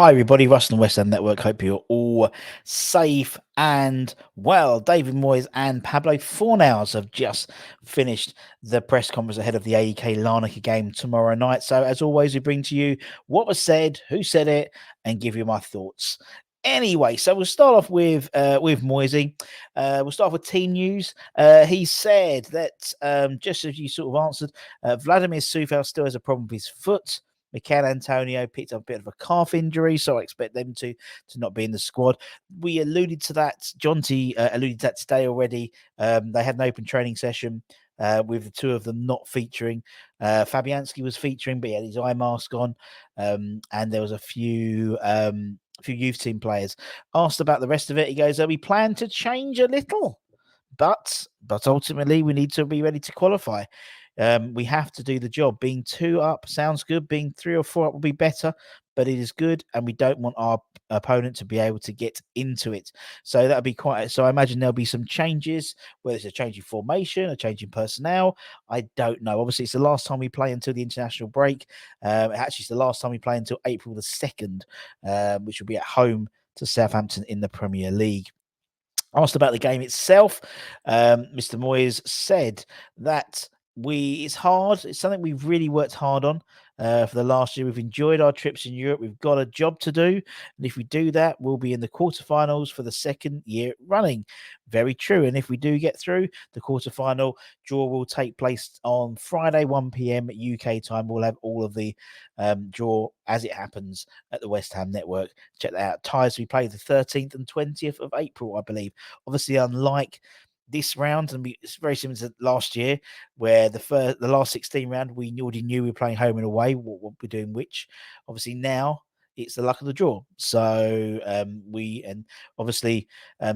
Hi, everybody. Russell and West End Network. Hope you're all safe and well. David Moyes and Pablo Fornal have just finished the press conference ahead of the AEK Larnaca game tomorrow night. So, as always, we bring to you what was said, who said it, and give you my thoughts. Anyway, so we'll start off with Moisey. We'll start off with team news. He said that just as you sort of answered, Vladimir Sufal still has a problem with his foot. Mikel Antonio picked up a bit of a calf injury, so I expect them to not be in the squad. We alluded to that. John T alluded to that today already. They had an open training session with the two of them not featuring. Fabianski was featuring, but he had his eye mask on, and there was a few youth team players. Asked about the rest of it, he goes, "We plan to change a little, but ultimately we need to be ready to qualify. We have to do the job. Being 2 up sounds good. Being 3 or 4 up will be better, but it is good, and we don't want our opponent to be able to get into it. So that'll be quite. So I imagine there'll be some changes, whether it's a change in formation, a change in personnel. I don't know. Obviously, it's the last time we play until the international break. Actually, it's the last time we play until April the 2nd, which will be at home to Southampton in the Premier League. Asked about the game itself, Mr. Moyes said that it's hard. It's something we've really worked hard on for the last year. We've enjoyed our trips in Europe. We've got a job to do, and if we do that, we'll be in the quarterfinals for the 2nd year running. Very true. And if we do get through, the quarterfinal draw will take place on Friday, 1 p.m. UK time. We'll have all of the draw as it happens at the West Ham Network. Check that out. Ties we play the 13th and 20th of April, I believe. Obviously, unlike this round, and it's very similar to last year, where the last 16 round we already knew we were playing home and away, what we're doing which. Obviously now it's the luck of the draw. So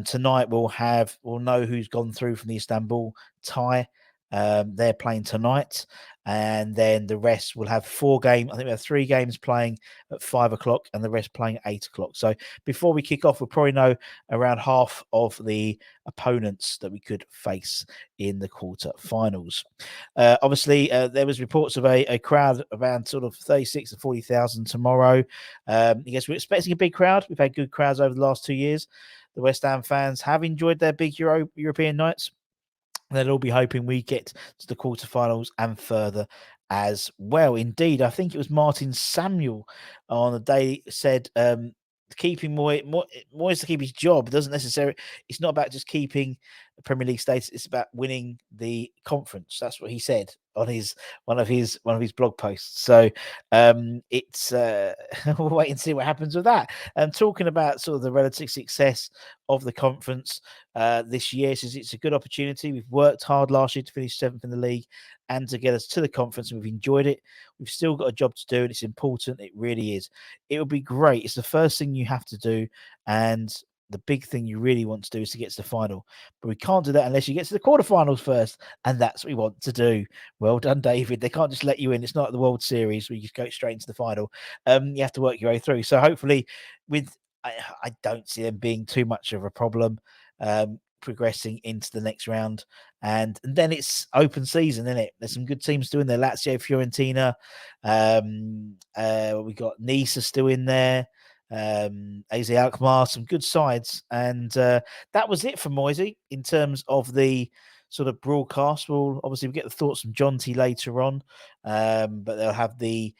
tonight we'll know who's gone through from the Istanbul tie. They're playing tonight, and then the rest will have 4 games. I think we have 3 games playing at 5 o'clock, and the rest playing at 8 o'clock. So before we kick off, we'll probably know around half of the opponents that we could face in the quarter-finals. Obviously, there was reports of a crowd around sort of 36 to 40,000 tomorrow. I guess we're expecting a big crowd. We've had good crowds over the last 2 years. The West Ham fans have enjoyed their big European nights. They'll all be hoping we get to the quarterfinals and further as well. Indeed, I think it was Martin Samuel on the day said keeping Moyes to keep his job doesn't necessarily. It's not about just keeping the Premier League status. It's about winning the conference. That's what he said on one of his blog posts. So it's we'll wait and see what happens with that. Talking about sort of the relative success of the conference this year, says it's a good opportunity. We've worked hard last year to finish 7th in the league and to get us to the conference, and we've enjoyed it. We've still got a job to do, and it's important. It really is. It would be great. It's the first thing you have to do, and the big thing you really want to do is to get to the final. But we can't do that unless you get to the quarterfinals first, and that's what we want to do. Well done, David. They can't just let you in. It's not like the World Series where you just go straight into the final. You have to work your way through. So hopefully, I don't see them being too much of a problem. Progressing into the next round, and then it's open season, isn't it? There's some good teams still in there. Lazio, Fiorentina, we got Nice still in there, AZ Alkmaar, some good sides, and that was it for Moisey in terms of the sort of broadcast. We'll obviously get the thoughts from John T later on, but they'll have the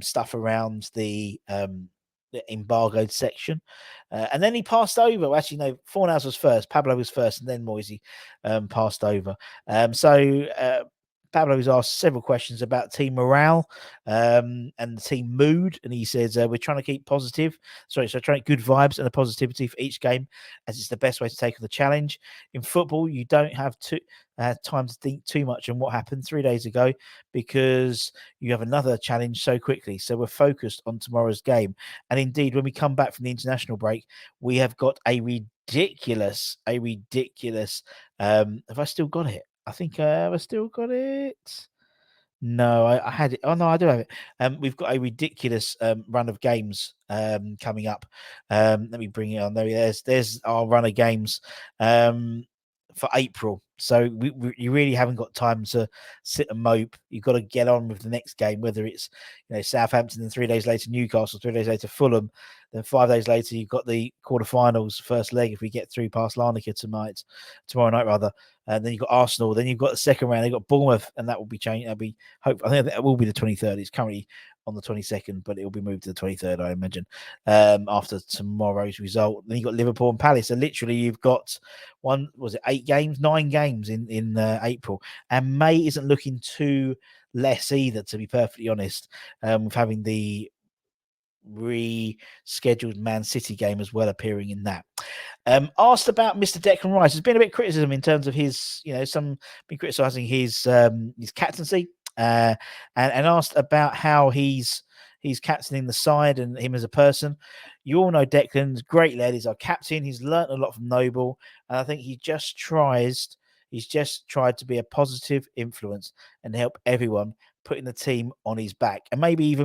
stuff around the embargoed section, and then he passed over. Well, actually, no, Fornals was first, Pablo was first, and then Moisey passed over. Pablo was asked several questions about team morale and the team mood, and he says we're trying to keep positive. Trying to get good vibes and a positivity for each game, as it's the best way to take on the challenge. In football, you don't have time to think too much on what happened 3 days ago, because you have another challenge so quickly. So we're focused on tomorrow's game. And indeed, when we come back from the international break, we have got a ridiculous. Have I still got it? I think I've still got it. No, I had it. Oh no, I do have it. We've got a ridiculous run of games coming up. Let me bring it on. There's our run of games for April. So you really haven't got time to sit and mope. You've got to get on with the next game, whether it's Southampton and 3 days later Newcastle, 3 days later Fulham. Then 5 days later, you've got the quarterfinals, first leg, if we get through past Larnaca tomorrow night rather. And then you've got Arsenal. Then you've got the second round. They've got Bournemouth, and that will be changed. I think that will be the 23rd. It's currently on the 22nd, but it will be moved to the 23rd, I imagine, after tomorrow's result. Then you've got Liverpool and Palace. So literally, you've got 9 games in April, and May isn't looking too less either, to be perfectly honest, with having the rescheduled Man City game as well appearing in that. Asked about Mr. Declan Rice. There's been a bit of criticism in terms of his, some been criticising his captaincy, and asked about how he's captaining the side and him as a person. You all know Declan's great lad. He's our captain. He's learnt a lot from Noble, and I think he's just tried to be a positive influence and help everyone, putting the team on his back, and maybe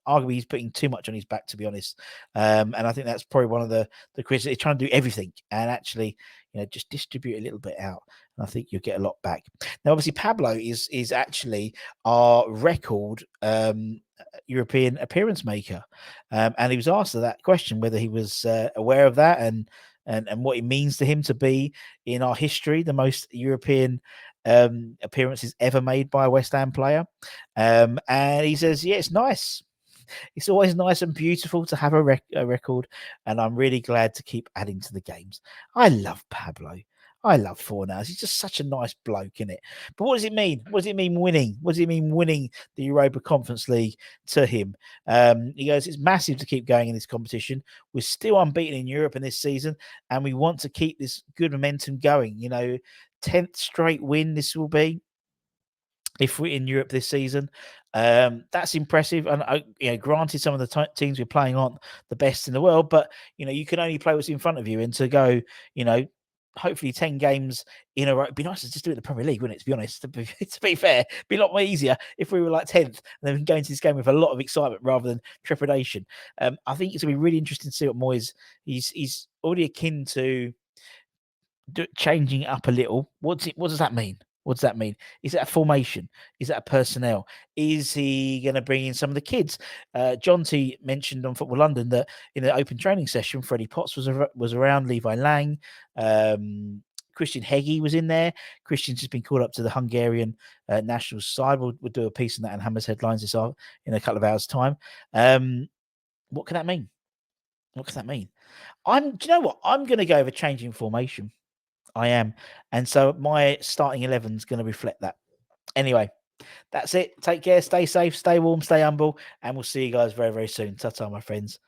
arguably he's putting too much on his back, to be honest. And I think that's probably one of the criticisms. He's trying to do everything and actually, just distribute a little bit out. And I think you'll get a lot back. Now, obviously, Pablo is actually our record European appearance maker, and he was asked that question whether he was aware of that and what it means to him to be in our history the most European appearances ever made by a West Ham player. And he says, yeah, it's nice. It's always nice and beautiful to have a record, and I'm really glad to keep adding to the games. I love Pablo. I love Fornal. He's just such a nice bloke, isn't it? But what does it mean? What does it mean winning? What does it mean winning the Europa Conference League to him? He goes, it's massive to keep going in this competition. We're still unbeaten in Europe in this season, and we want to keep this good momentum going. 10th straight win this will be if we're in Europe this season. That's impressive. And granted, some of the teams we're playing aren't the best in the world, but you can only play what's in front of you. And to go, hopefully 10 games in a row. It'd be nice to just do it in the Premier League, wouldn't it? To be honest, to be fair, it'd be a lot more easier if we were like 10th and then we can go into this game with a lot of excitement rather than trepidation. I think it's gonna be really interesting to see what Moyes. He's already akin to changing it up a little. What does that mean? What does that mean? Is that a formation? Is that a personnel? Is he going to bring in some of the kids? John T mentioned on Football London that in the open training session, Freddie Potts was around, Levi Lang, Christian Heggie was in there. Christian's just been called up to the Hungarian national side. We'll do a piece on that in Hammers Headlines in a couple of hours' time. What can that mean? What can that mean? Do you know what? I'm going to go over changing formation. I am. And so my starting 11 is going to reflect that. Anyway, that's it. Take care. Stay safe. Stay warm. Stay humble. And we'll see you guys very, very soon. Ta-ta, my friends.